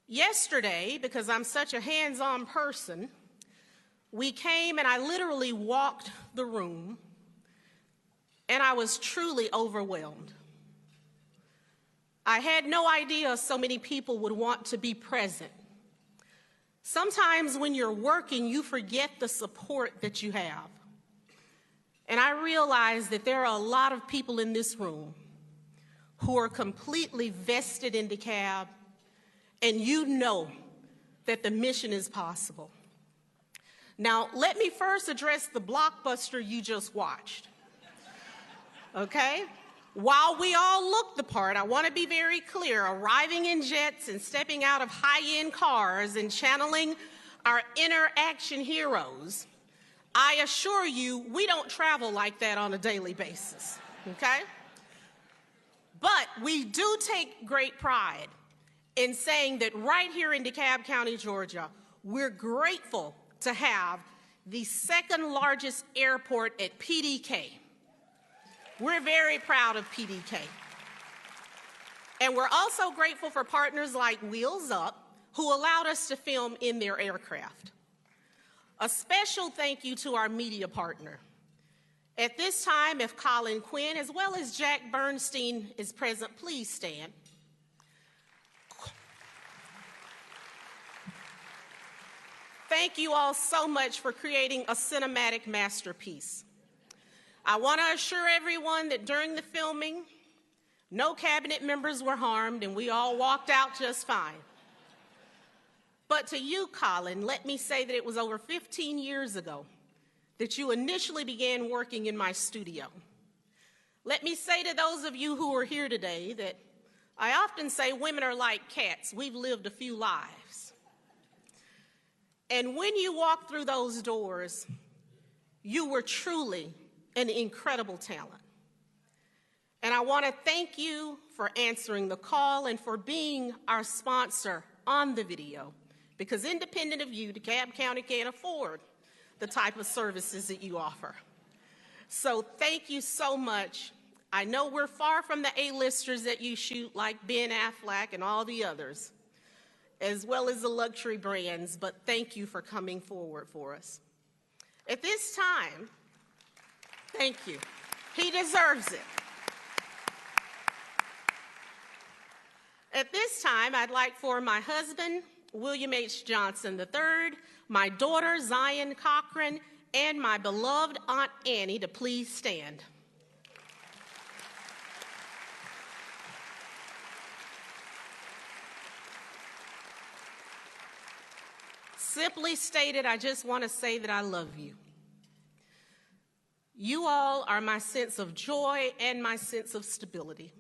Yesterday, because I'm such a hands-on person, we came and I literally walked the room and I was truly overwhelmed. I had no idea so many people would want to be present. Sometimes when you're working, you forget the support that you have. And I realize that there are a lot of people in this room who are completely vested in Dekalb, and you know that the mission is possible. Now, let me first address the blockbuster you just watched, okay? While we all look the part, I want to be very clear, arriving in jets and stepping out of high-end cars and channeling our inner action heroes, I assure you, we don't travel like that on a daily basis, okay? But we do take great pride in saying that right here in Dekalb County, Georgia, we're grateful to have the second largest airport at PDK. We're very proud of PDK. And we're also grateful for partners like Wheels Up, who allowed us to film in their aircraft. A special thank you to our media partner. At this time, if Colin Quinn, as well as Jack Bernstein, is present, please stand. Thank you all so much for creating a cinematic masterpiece. I want to assure everyone that during the filming, no cabinet members were harmed and we all walked out just fine. But to you, Colin, let me say that it was over 15 years ago that you initially began working in my studio. Let me say to those of you who are here today that I often say women are like cats. We've lived a few lives. And when you walked through those doors, you were truly an incredible talent. And I want to thank you for answering the call and for being our sponsor on the video, because independent of you, Dekalb County can't afford the type of services that you offer. So thank you so much. I know we're far from the A-listers that you shoot like Ben Affleck and all the others, as well as the luxury brands, but thank you for coming forward for us. At this time, thank you. He deserves it. At this time, I'd like for my husband, William H. Johnson III, my daughter, Zion Cochran, and my beloved Aunt Annie to please stand. Simply stated, I just want to say that I love you. You all are my sense of joy and my sense of stability.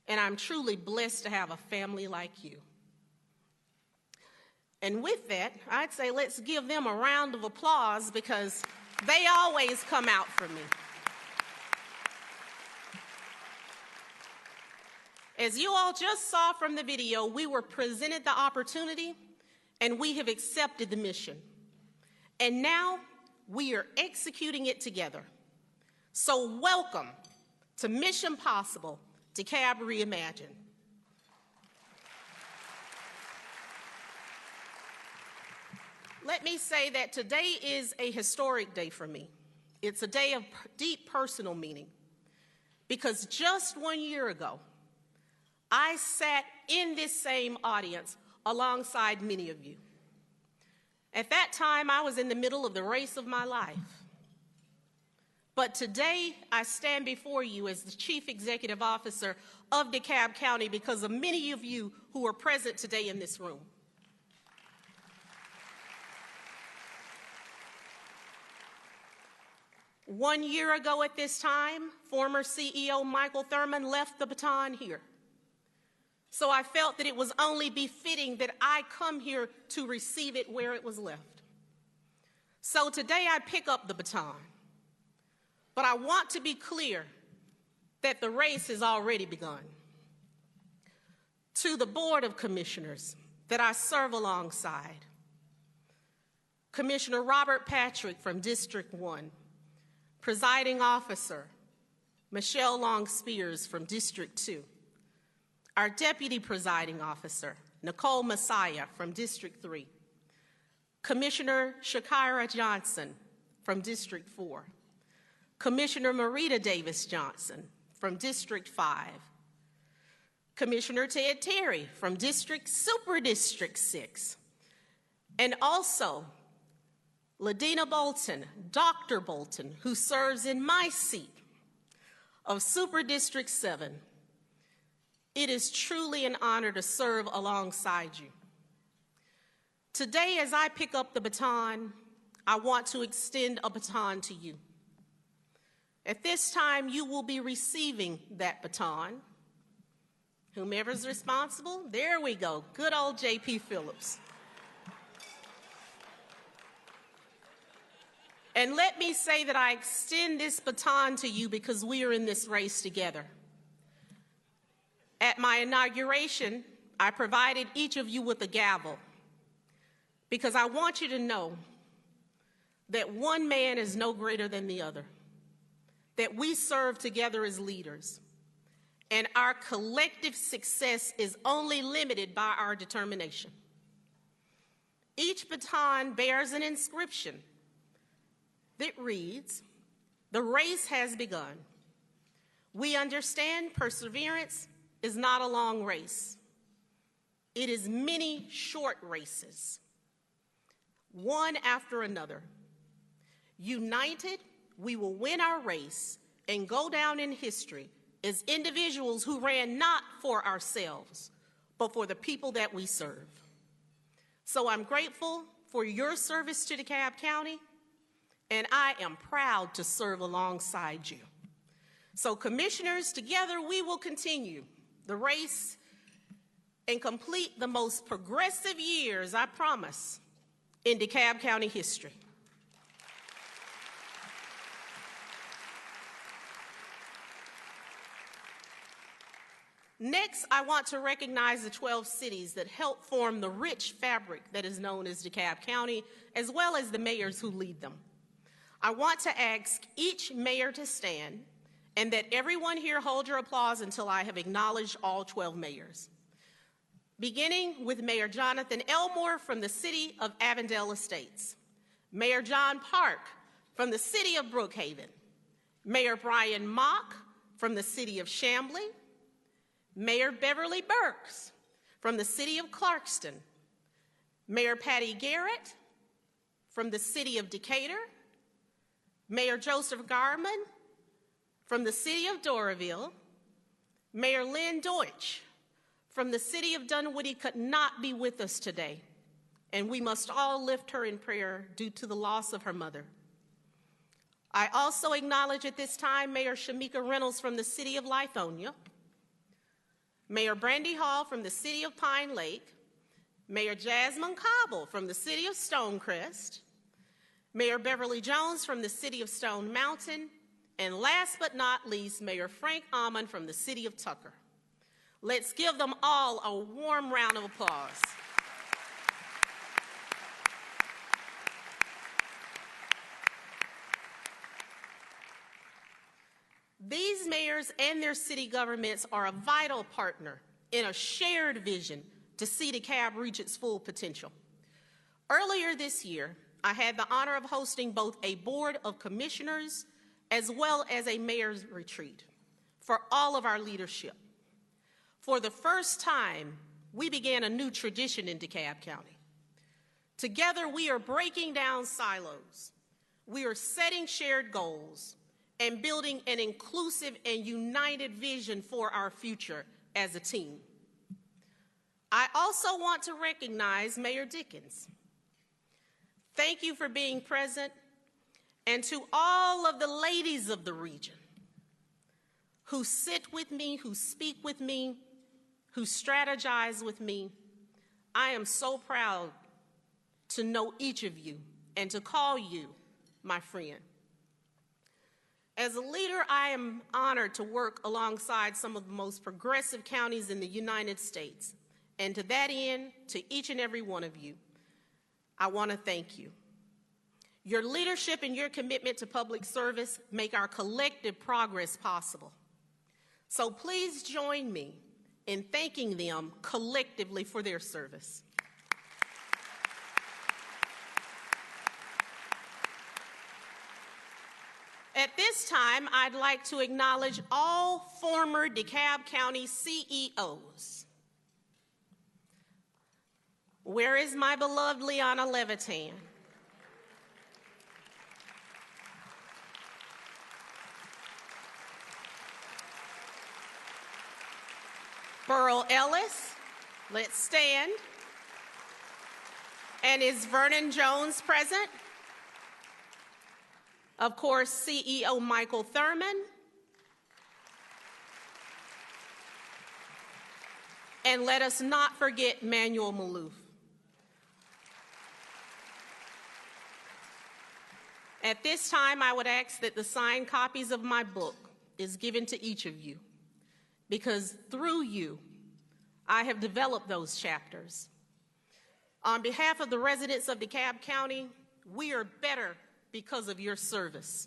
And I'm truly blessed to have a family like you. And with that, I'd say let's give them a round of applause because they always come out for me. As you all just saw from the video, we were presented the opportunity and we have accepted the mission. And now we are executing it together. So welcome to Mission Possible, Dekalb Reimagined. Let me say that today is a historic day for me. It's a day of deep personal meaning because just 1 year ago, I sat in this same audience alongside many of you. At that time, I was in the middle of the race of my life. But today, I stand before you as the Chief Executive Officer of Dekalb County because of many of you who are present today in this room. One year ago at this time, former CEO Michael Thurman left the baton here. So I felt that it was only befitting that I come here to receive it where it was left. So today I pick up the baton. But I want to be clear that the race has already begun. To the Board of Commissioners that I serve alongside, Commissioner Robert Patrick from District 1, Presiding Officer Michelle Long Spears from District 2, our Deputy Presiding Officer, Nicole Messiah from District 3, Commissioner Shakira Johnson from District 4, Commissioner Marita Davis Johnson from District 5, Commissioner Ted Terry from Super District 6, and also Ladina Bolton, Dr. Bolton, who serves in my seat of Super District 7. It is truly an honor to serve alongside you. Today, as I pick up the baton, I want to extend a baton to you. At this time, you will be receiving that baton. Whomever's responsible, there we go, good old J.P. Phillips. And let me say that I extend this baton to you because we are in this race together. At my inauguration, I provided each of you with a gavel because I want you to know that one man is no greater than the other, that we serve together as leaders, and our collective success is only limited by our determination. Each baton bears an inscription that reads, "The race has begun. We understand perseverance is not a long race. It is many short races, one after another. United, we will win our race and go down in history as individuals who ran not for ourselves, but for the people that we serve." So I'm grateful for your service to DeKalb County, and I am proud to serve alongside you. So commissioners, together we will continue the race and complete the most progressive years, I promise, in DeKalb County history. Next, I want to recognize the 12 cities that help form the rich fabric that is known as DeKalb County, as well as the mayors who lead them. I want to ask each mayor to stand and that everyone here hold your applause until I have acknowledged all 12 mayors. Beginning with Mayor Jonathan Elmore from the city of Avondale Estates, Mayor John Park from the city of Brookhaven, Mayor Brian Mock from the city of Chamblee, Mayor Beverly Burks from the city of Clarkston, Mayor Patty Garrett from the city of Decatur, Mayor Joseph Garman from the city of Doraville, Mayor Lynn Deutsch from the city of Dunwoody could not be with us today, and we must all lift her in prayer due to the loss of her mother. I also acknowledge at this time Mayor Shamika Reynolds from the city of Lithonia, Mayor Brandy Hall from the city of Pine Lake, Mayor Jasmine Cobble from the city of Stonecrest, Mayor Beverly Jones from the city of Stone Mountain, and last but not least, Mayor Frank Almond from the city of Tucker. Let's give them all a warm round of applause. These mayors and their city governments are a vital partner in a shared vision to see DeKalb reach its full potential. Earlier this year, I had the honor of hosting both a board of commissioners as well as a mayor's retreat for all of our leadership. For the first time, we began a new tradition in DeKalb County. Together, we are breaking down silos. We are setting shared goals and building an inclusive and united vision for our future as a team. I also want to recognize Mayor Dickens. Thank you for being present, and to all of the ladies of the region who sit with me, who speak with me, who strategize with me, I am so proud to know each of you and to call you my friend. As a leader, I am honored to work alongside some of the most progressive counties in the United States. And to that end, to each and every one of you, I want to thank you. Your leadership and your commitment to public service make our collective progress possible. So please join me in thanking them collectively for their service. At this time, I'd like to acknowledge all former Dekalb County CEOs. Where is my beloved Leona Levitan? Burl Ellis, let's stand. And is Vernon Jones present? Of course, CEO Michael Thurman. And let us not forget Manuel Maloof. At this time, I would ask that the signed copies of my book is given to each of you, because through you, I have developed those chapters. On behalf of the residents of DeKalb County, we are better because of your service.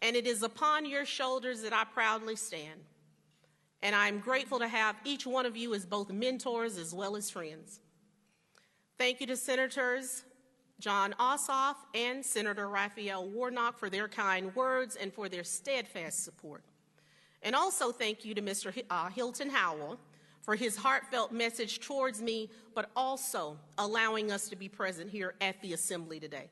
And it is upon your shoulders that I proudly stand. And I'm grateful to have each one of you as both mentors as well as friends. Thank you to Senators John Ossoff and Senator Raphael Warnock for their kind words and for their steadfast support. And also thank you to Mr. Hilton Howell for his heartfelt message towards me, but also allowing us to be present here at the Assembly today.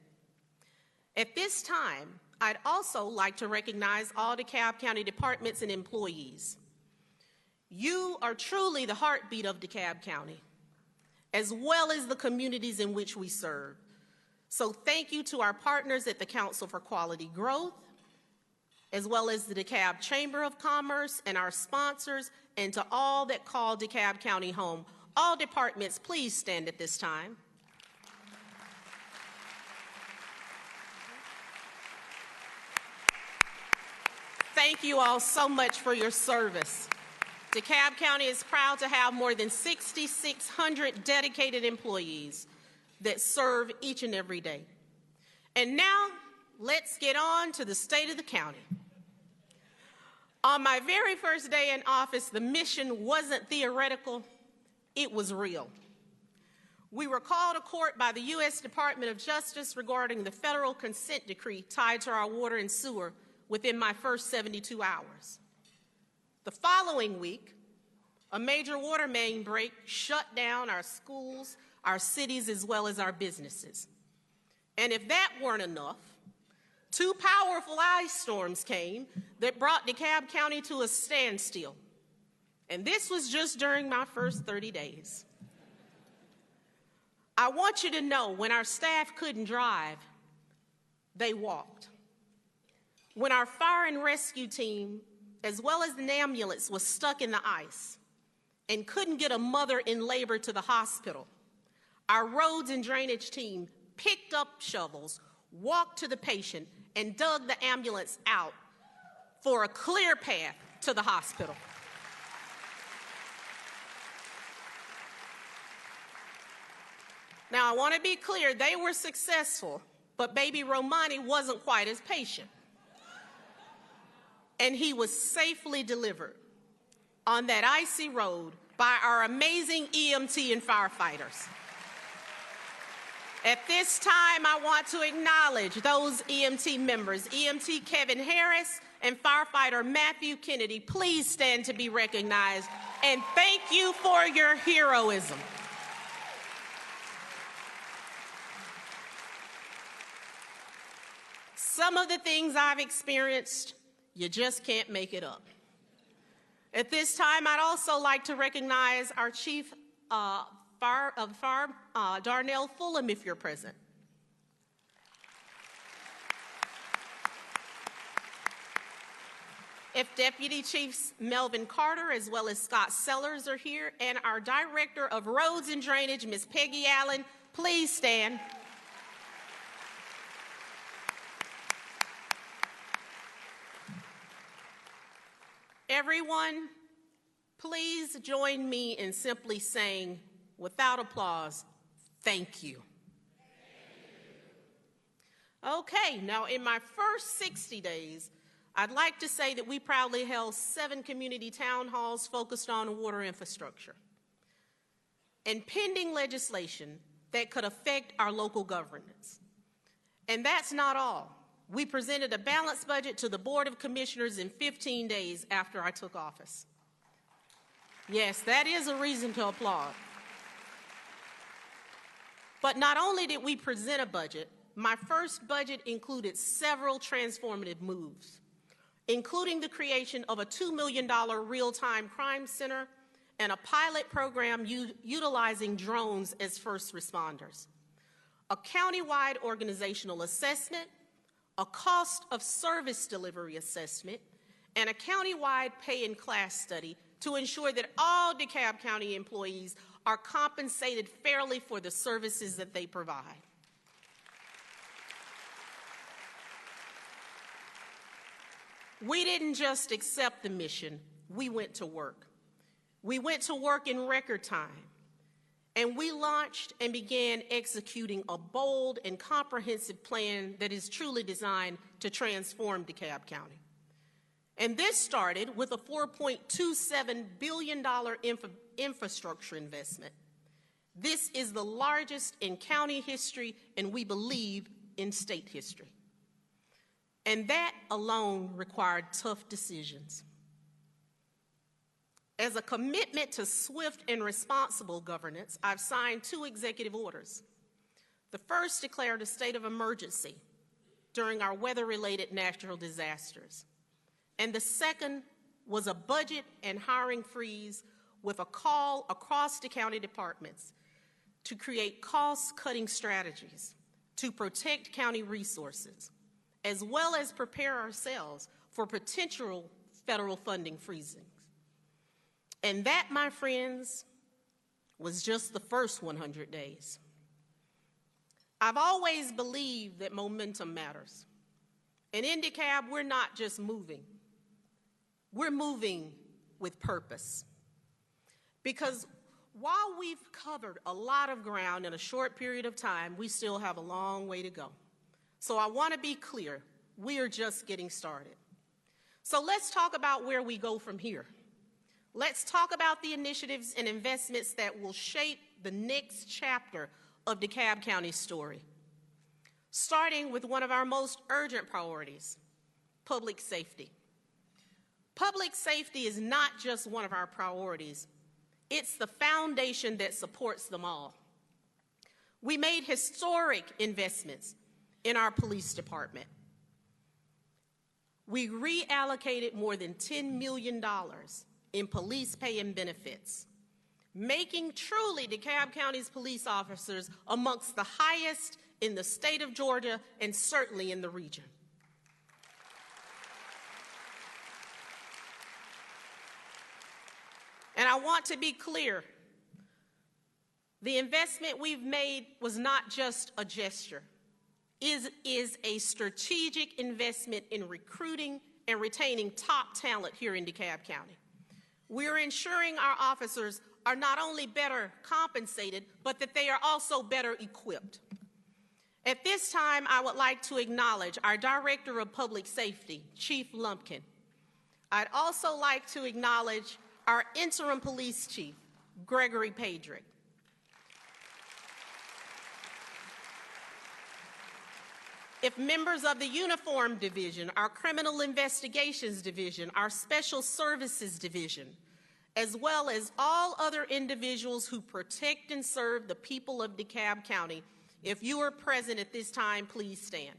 At this time, I'd also like to recognize all DeKalb County departments and employees. You are truly the heartbeat of DeKalb County, as well as the communities in which we serve. So thank you to our partners at the Council for Quality Growth, as well as the DeKalb Chamber of Commerce and our sponsors, and to all that call DeKalb County home. All departments, please stand at this time. Thank you all so much for your service. DeKalb County is proud to have more than 6,600 dedicated employees that serve each and every day. And now, let's get on to the state of the county. On my very first day in office, the mission wasn't theoretical, it was real. We were called to court by the U.S. Department of Justice regarding the federal consent decree tied to our water and sewer within my first 72 hours. The following week, a major water main break shut down our schools, our cities, as well as our businesses. And if that weren't enough, 2 powerful ice storms came that brought DeKalb County to a standstill. And this was just during my first 30 days. I want you to know, when our staff couldn't drive, they walked. When our fire and rescue team, as well as an ambulance, was stuck in the ice and couldn't get a mother in labor to the hospital, our roads and drainage team picked up shovels, walked to the patient, and dug the ambulance out for a clear path to the hospital. Now, I want to be clear, they were successful, but baby Romani wasn't quite as patient. And he was safely delivered on that icy road by our amazing EMT and firefighters. At this time, I want to acknowledge those EMT members, EMT Kevin Harris and firefighter Matthew Kennedy. Please stand to be recognized, and thank you for your heroism. Some of the things I've experienced, you just can't make it up. At this time, I'd also like to recognize our Chief Fire, Darnell Fulham, if you're present. If Deputy Chiefs Melvin Carter as well as Scott Sellers are here, and our Director of Roads and Drainage, Ms. Peggy Allen, please stand. Everyone, please join me in simply saying, without applause, thank you. Okay, now in my first 60 days, I'd like to say that we proudly held 7 community town halls focused on water infrastructure and pending legislation that could affect our local governance. And that's not all. We presented a balanced budget to the Board of Commissioners in 15 days after I took office. Yes, that is a reason to applaud. But not only did we present a budget, my first budget included several transformative moves, including the creation of a $2 million real-time crime center and a pilot program utilizing drones as first responders, a county-wide organizational assessment, a cost of service delivery assessment, and a county-wide pay and class study to ensure that all Dekalb County employees are compensated fairly for the services that they provide. We didn't just accept the mission, we went to work. We went to work in record time, and we launched and began executing a bold and comprehensive plan that is truly designed to transform Dekalb County. And this started with a $4.27 billion infrastructure investment. This is the largest in county history, and we believe in state history. And that alone required tough decisions. As a commitment to swift and responsible governance, I've signed 2 executive orders. The first declared a state of emergency during our weather-related natural disasters. And the second was a budget and hiring freeze with a call across the county departments to create cost-cutting strategies to protect county resources, as well as prepare ourselves for potential federal funding freezing. And that, my friends, was just the first 100 days. I've always believed that momentum matters. And in Dekalb, we're not just moving. We're moving with purpose. Because while we've covered a lot of ground in a short period of time, we still have a long way to go. So I want to be clear, we are just getting started. So let's talk about where we go from here. Let's talk about the initiatives and investments that will shape the next chapter of Dekalb County's story, starting with one of our most urgent priorities, public safety. Public safety is not just one of our priorities, it's the foundation that supports them all. We made historic investments in our police department. We reallocated more than $10 million in police pay and benefits, making truly Dekalb County's police officers amongst the highest in the state of Georgia and certainly in the region. And I want to be clear, the investment we've made was not just a gesture. It is a strategic investment in recruiting and retaining top talent here in Dekalb County. We're ensuring our officers are not only better compensated, but that they are also better equipped. At this time, I would like to acknowledge our Director of Public Safety, Chief Lumpkin. I'd also like to acknowledge our Interim Police Chief, Gregory Padrick. If members of the Uniform Division, our Criminal Investigations Division, our Special Services Division, as well as all other individuals who protect and serve the people of Dekalb County, if you are present at this time, please stand.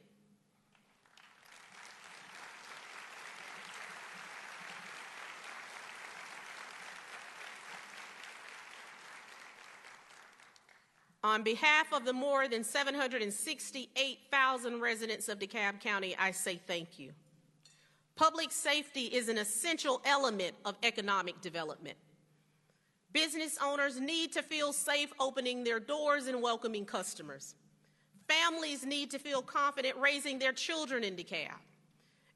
On behalf of the more than 768,000 residents of Dekalb County, I say thank you. Public safety is an essential element of economic development. Business owners need to feel safe opening their doors and welcoming customers. Families need to feel confident raising their children in Dekalb.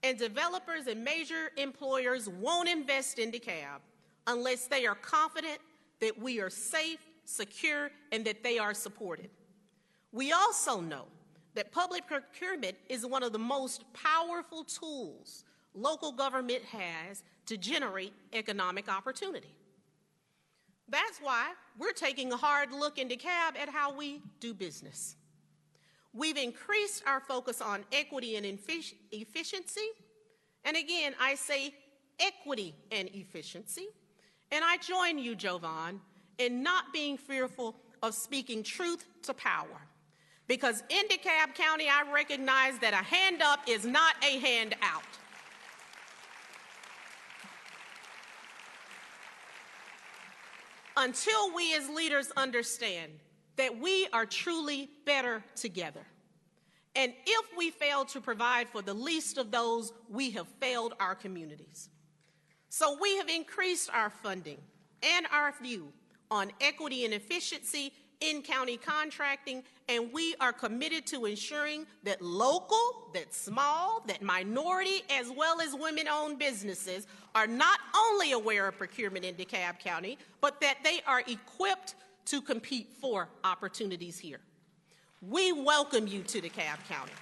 And developers and major employers won't invest in Dekalb unless they are confident that we are safe, secure, and that they are supported. We also know that public procurement is one of the most powerful tools local government has to generate economic opportunity. That's why we're taking a hard look in Dekalb at how we do business. We've increased our focus on equity and efficiency. And again, I say equity and efficiency. And I join you, Jovan, in not being fearful of speaking truth to power. Because in Dekalb County, I recognize that a hand up is not a hand out. Until we as leaders understand that we are truly better together. And if we fail to provide for the least of those, we have failed our communities. So we have increased our funding and our view on equity and efficiency in county contracting, and we are committed to ensuring that local, that small, that minority, as well as women-owned businesses are not only aware of procurement in Dekalb County, but that they are equipped to compete for opportunities here. We welcome you to Dekalb County.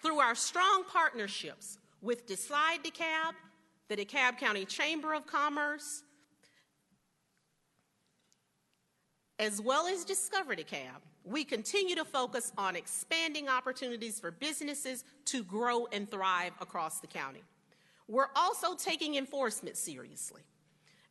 Through our strong partnerships with Decide Dekalb, the Dekalb County Chamber of Commerce, as well as Discover Dekalb, we continue to focus on expanding opportunities for businesses to grow and thrive across the county. We're also taking enforcement seriously.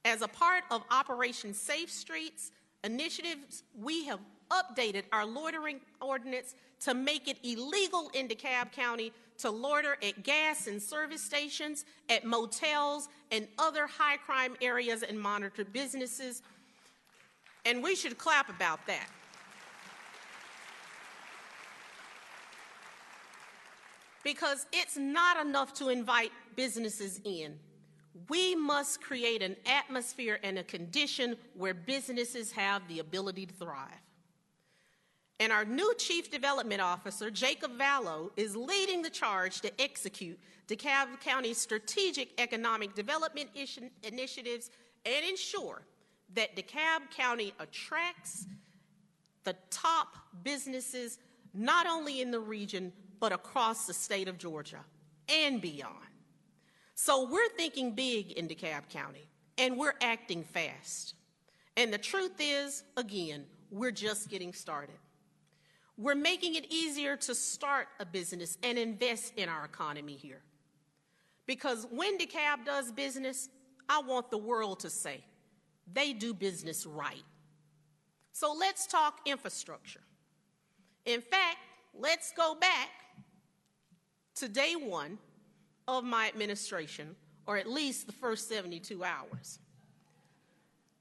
As a part of Operation Safe Streets initiatives, we have updated our loitering ordinance to make it illegal in Dekalb County to loiter at gas and service stations, at motels, and other high crime areas and monitored businesses. And we should clap about that. Because it's not enough to invite businesses in. We must create an atmosphere and a condition where businesses have the ability to thrive. And our new Chief Development Officer, Jacob Vallow, is leading the charge to execute DeKalb County's strategic economic development initiatives and ensure that DeKalb County attracts the top businesses not only in the region, but across the state of Georgia and beyond. So we're thinking big in DeKalb County, and we're acting fast. And the truth is, again, we're just getting started. We're making it easier to start a business and invest in our economy here. Because when DeKalb does business, I want the world to say, they do business right. So let's talk infrastructure. In fact, let's go back to day one of my administration, or at least the first 72 hours.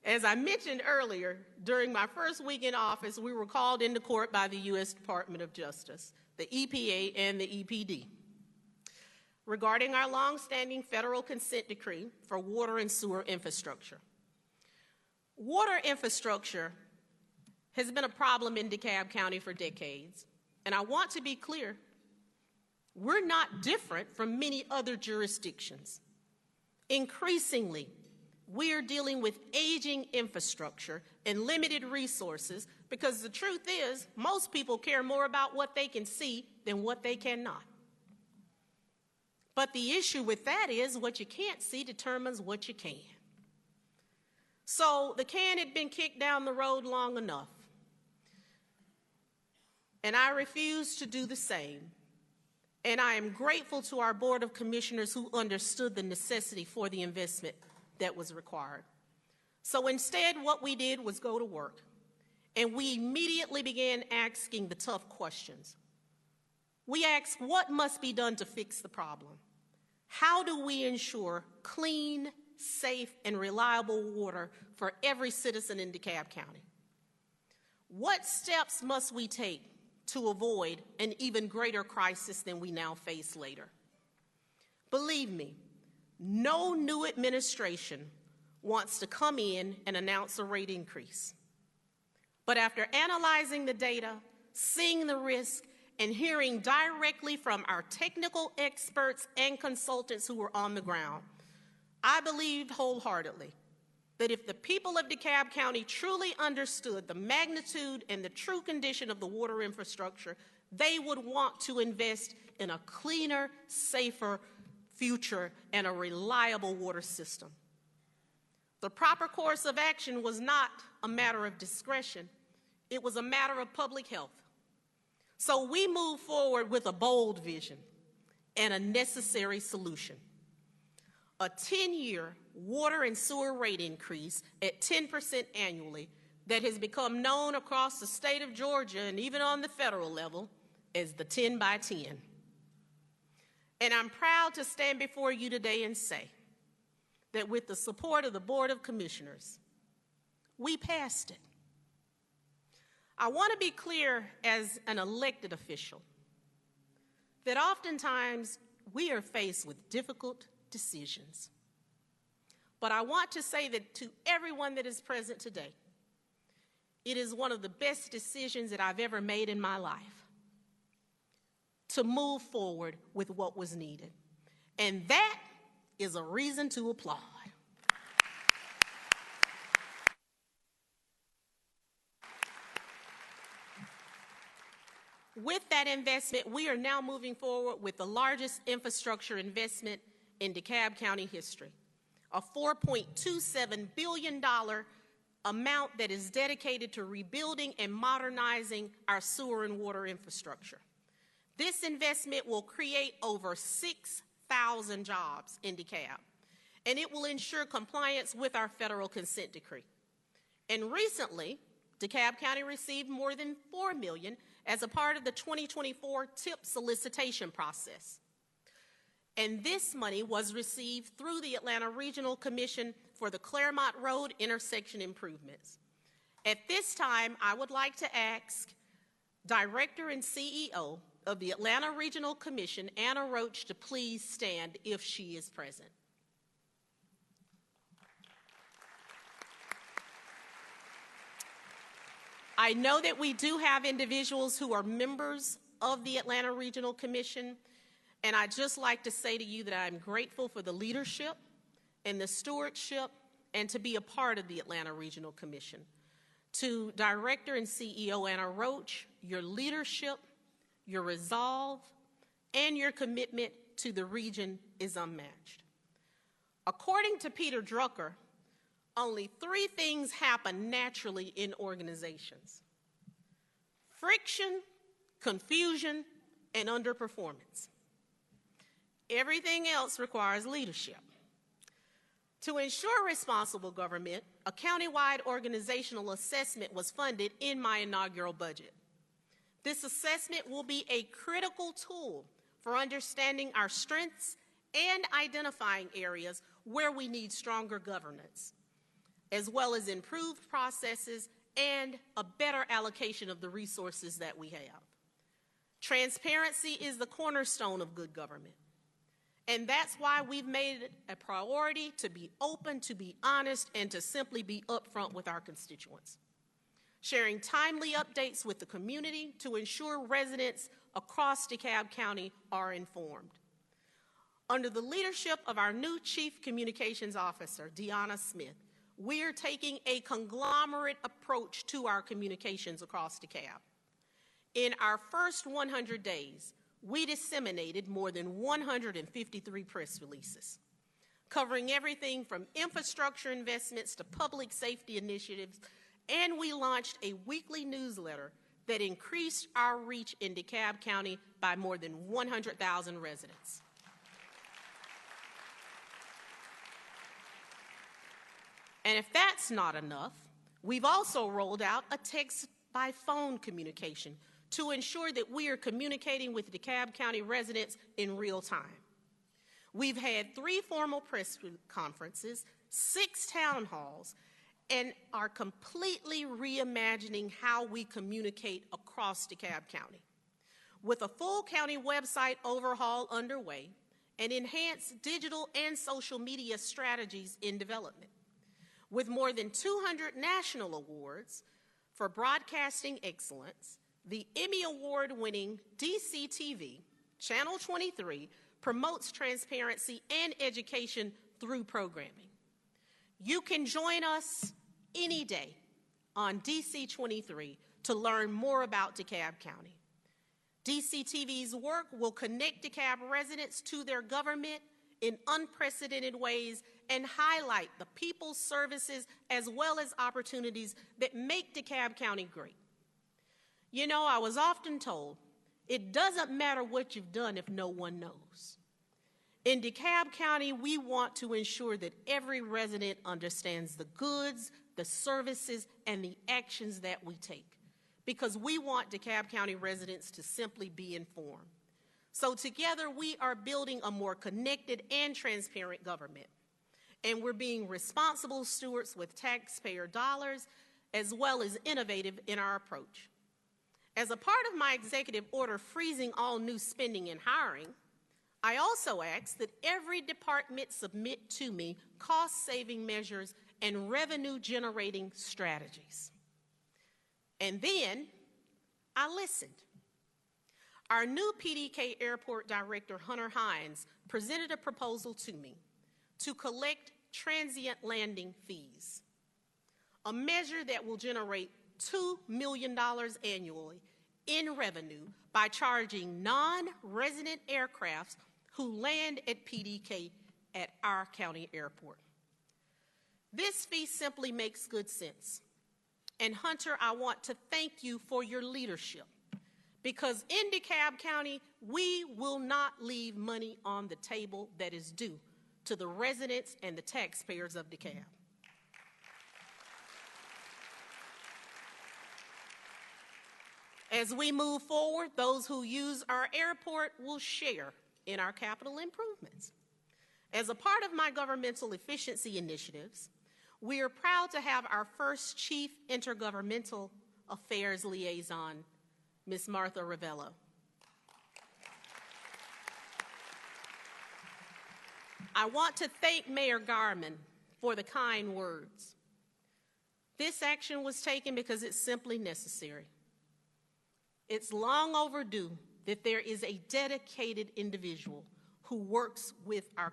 As I mentioned earlier, during my first week in office, we were called into court by the U.S. Department of Justice, the EPA, and the EPD regarding our longstanding federal consent decree for water and sewer infrastructure. Water infrastructure has been a problem in DeKalb County for decades, and I want to be clear, we're not different from many other jurisdictions. Increasingly, we are dealing with aging infrastructure and limited resources because the truth is, most people care more about what they can see than what they cannot. But the issue with that is what you can't see determines what you can. So the can had been kicked down the road long enough, and I refuse to do the same. And I am grateful to our Board of Commissioners who understood the necessity for the investment that was required. So instead, what we did was go to work, and we immediately began asking the tough questions. We asked, what must be done to fix the problem? How do we ensure clean, safe, and reliable water for every citizen in DeKalb County? What steps must we take to avoid an even greater crisis than we now face later? Believe me, no new administration wants to come in and announce a rate increase. But after analyzing the data, seeing the risk, and hearing directly from our technical experts and consultants who were on the ground, I believed wholeheartedly that if the people of DeKalb County truly understood the magnitude and the true condition of the water infrastructure, they would want to invest in a cleaner, safer future and a reliable water system. The proper course of action was not a matter of discretion. It was a matter of public health. So we moved forward with a bold vision and a necessary solution. A 10-year water and sewer rate increase at 10% annually that has become known across the state of Georgia and even on the federal level as the 10 by 10. And I'm proud to stand before you today and say that with the support of the Board of Commissioners, we passed it. I want to be clear as an elected official that oftentimes we are faced with difficult decisions. But I want to say that to everyone that is present today, it is one of the best decisions that I've ever made in my life to move forward with what was needed. And that is a reason to applaud. With that investment, we are now moving forward with the largest infrastructure investment in Dekalb County history, a $4.27 billion amount that is dedicated to rebuilding and modernizing our sewer and water infrastructure. This investment will create over 6,000 jobs in Dekalb, and it will ensure compliance with our federal consent decree. And recently, Dekalb County received more than $4 million as a part of the 2024 TIP solicitation process. And this money was received through the Atlanta Regional Commission for the Claremont Road intersection improvements. At this time, I would like to ask Director and CEO of the Atlanta Regional Commission, Anna Roach, to please stand if she is present. I know that we do have individuals who are members of the Atlanta Regional Commission, and I'd just like to say to you that I'm grateful for the leadership and the stewardship and to be a part of the Atlanta Regional Commission. To Director and CEO Anna Roach, your leadership, your resolve, and your commitment to the region is unmatched. According to Peter Drucker, only 3 things happen naturally in organizations: friction, confusion, and underperformance. Everything else requires leadership. To ensure responsible government, a countywide organizational assessment was funded in my inaugural budget. This assessment will be a critical tool for understanding our strengths and identifying areas where we need stronger governance, as well as improved processes and a better allocation of the resources that we have. Transparency is the cornerstone of good government. And that's why we've made it a priority to be open, to be honest, and to simply be upfront with our constituents. Sharing timely updates with the community to ensure residents across Dekalb County are informed. Under the leadership of our new Chief Communications Officer, Deanna Smith, we are taking a conglomerate approach to our communications across Dekalb. In our first 100 days, we disseminated more than 153 press releases, covering everything from infrastructure investments to public safety initiatives, and we launched a weekly newsletter that increased our reach in Dekalb County by more than 100,000 residents. And if that's not enough, we've also rolled out a text-by-phone communication to ensure that we are communicating with Dekalb County residents in real time. We've had 3 formal press conferences, 6 town halls, and are completely reimagining how we communicate across Dekalb County. With a full county website overhaul underway and enhanced digital and social media strategies in development. With more than 200 national awards for broadcasting excellence, the Emmy Award-winning DCTV, Channel 23, promotes transparency and education through programming. You can join us any day on DC 23 to learn more about Dekalb County. DCTV's work will connect DeKalb residents to their government in unprecedented ways and highlight the people, services, as well as opportunities that make DeKalb County great. You know, I was often told, it doesn't matter what you've done if no one knows. In DeKalb County, we want to ensure that every resident understands the goods, the services, and the actions that we take, because we want DeKalb County residents to simply be informed. So together, we are building a more connected and transparent government, and we're being responsible stewards with taxpayer dollars, as well as innovative in our approach. As a part of my executive order freezing all new spending and hiring, I also ask that every department submit to me cost-saving measures and revenue-generating strategies. And then I listened. Our new PDK Airport Director, Hunter Hines, presented a proposal to me to collect transient landing fees, a measure that will generate $2 million annually in revenue by charging non-resident aircrafts who land at PDK at our county airport. This fee simply makes good sense. And Hunter, I want to thank you for your leadership, because in DeKalb County, we will not leave money on the table that is due to the residents and the taxpayers of DeKalb. As we move forward, those who use our airport will share in our capital improvements. As a part of my governmental efficiency initiatives, we are proud to have our first Chief Intergovernmental Affairs Liaison, Ms. Martha Ravello. I want to thank Mayor Garman for the kind words. This action was taken because it's simply necessary. It's long overdue that there is a dedicated individual who works with our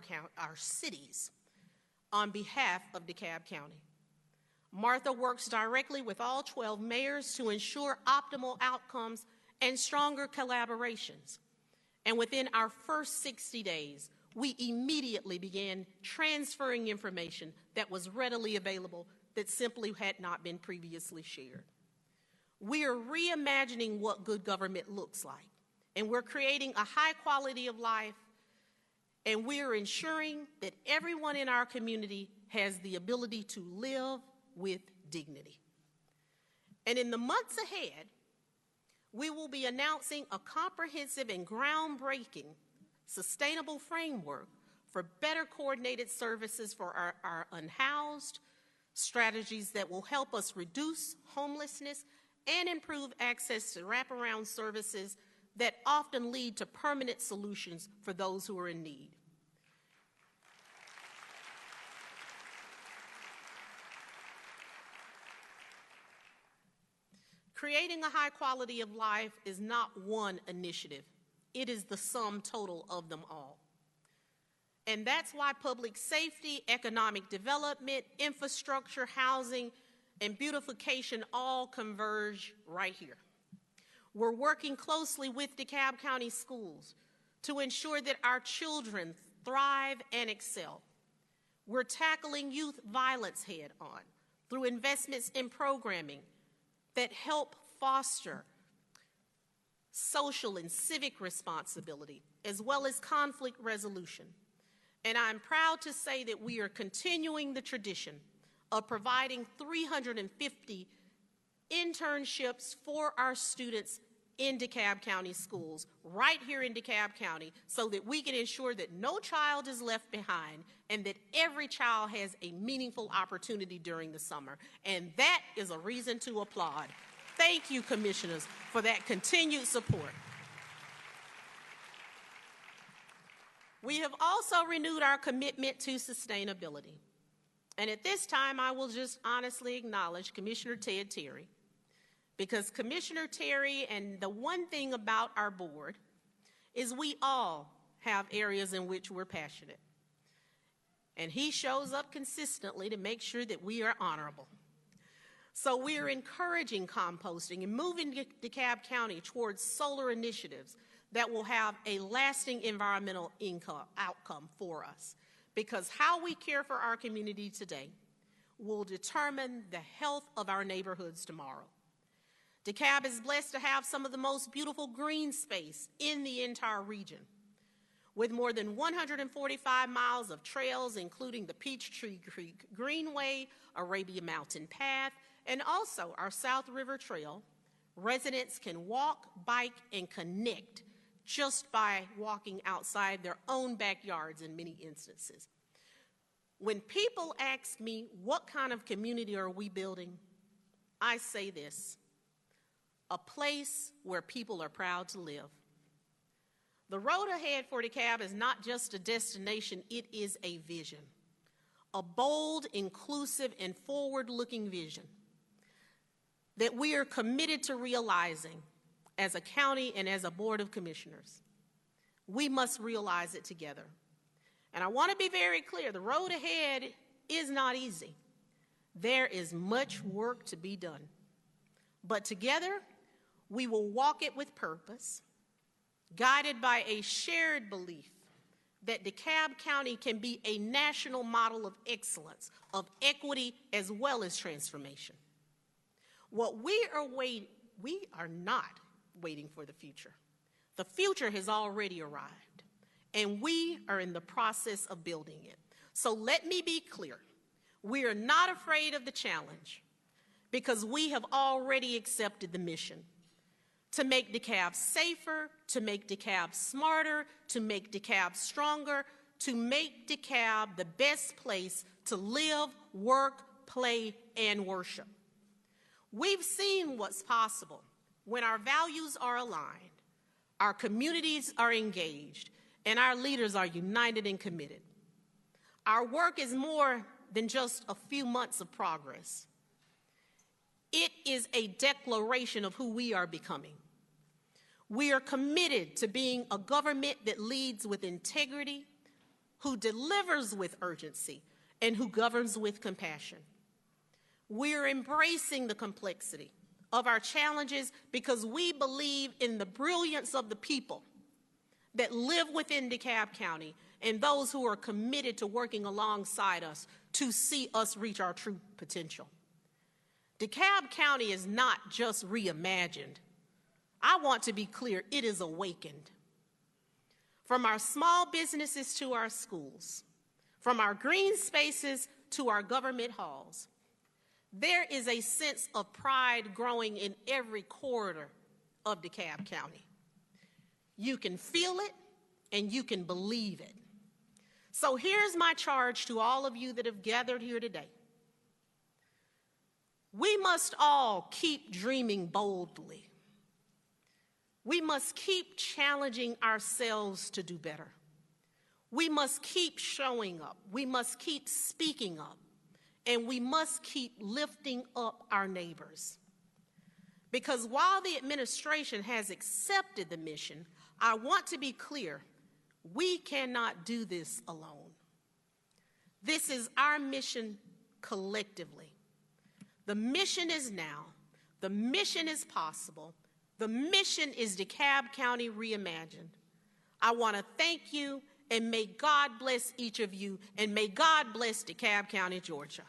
cities on behalf of DeKalb County. Martha works directly with all 12 mayors to ensure optimal outcomes and stronger collaborations. And within our first 60 days, we immediately began transferring information that was readily available that simply had not been previously shared. We are reimagining what good government looks like, and we're creating a high quality of life, and we're ensuring that everyone in our community has the ability to live with dignity. And in the months ahead, we will be announcing a comprehensive and groundbreaking sustainable framework for better coordinated services for our unhoused, strategies that will help us reduce homelessness and improve access to wraparound services that often lead to permanent solutions for those who are in need. Creating a high quality of life is not one initiative. It is the sum total of them all. And that's why public safety, economic development, infrastructure, housing, and beautification all converge right here. We're working closely with DeKalb County schools to ensure that our children thrive and excel. We're tackling youth violence head on through investments in programming that help foster social and civic responsibility, as well as conflict resolution. And I'm proud to say that we are continuing the tradition of providing 350 internships for our students in DeKalb County schools, right here in DeKalb County, so that we can ensure that no child is left behind and that every child has a meaningful opportunity during the summer. And that is a reason to applaud. Thank you, commissioners, for that continued support. We have also renewed our commitment to sustainability. And at this time, I will just honestly acknowledge Commissioner Ted Terry, because Commissioner Terry, and the one thing about our board is we all have areas in which we're passionate. And he shows up consistently to make sure that we are honorable. So we're encouraging composting and moving Dekalb County towards solar initiatives that will have a lasting environmental outcome for us, because how we care for our community today will determine the health of our neighborhoods tomorrow. Dekalb is blessed to have some of the most beautiful green space in the entire region, with more than 145 miles of trails, including the Peachtree Creek Greenway, Arabia Mountain Path, and also our South River Trail. Residents can walk, bike, and connect just by walking outside their own backyards in many instances. When people ask me, what kind of community are we building? I say this: a place where people are proud to live. The road ahead for Dekalb is not just a destination, it is a vision. A bold, inclusive, and forward-looking vision that we are committed to realizing as a county and as a board of commissioners. We must realize it together. And I want to be very clear, the road ahead is not easy. There is much work to be done. But together, we will walk it with purpose, guided by a shared belief that Dekalb County can be a national model of excellence, of equity, as well as transformation. We are not waiting for the future. The future has already arrived, and we are in the process of building it. So let me be clear. We are not afraid of the challenge, because we have already accepted the mission to make Dekalb safer, to make Dekalb smarter, to make Dekalb stronger, to make Dekalb the best place to live, work, play, and worship. We've seen what's possible when our values are aligned, our communities are engaged, and our leaders are united and committed. Our work is more than just a few months of progress. It is a declaration of who we are becoming. We are committed to being a government that leads with integrity, who delivers with urgency, and who governs with compassion. We are embracing the complexity of our challenges because we believe in the brilliance of the people that live within Dekalb County and those who are committed to working alongside us to see us reach our true potential. Dekalb County is not just reimagined. I want to be clear, it is awakened. From our small businesses to our schools, from our green spaces to our government halls, there is a sense of pride growing in every corridor of Dekalb County. You can feel it and you can believe it. So here's my charge to all of you that have gathered here today. We must all keep dreaming boldly. We must keep challenging ourselves to do better. We must keep showing up. We must keep speaking up. And we must keep lifting up our neighbors. Because while the administration has accepted the mission, I want to be clear, we cannot do this alone. This is our mission collectively. The mission is now. The mission is possible. The mission is Dekalb County Reimagined. I want to thank you, and may God bless each of you, and may God bless Dekalb County, Georgia.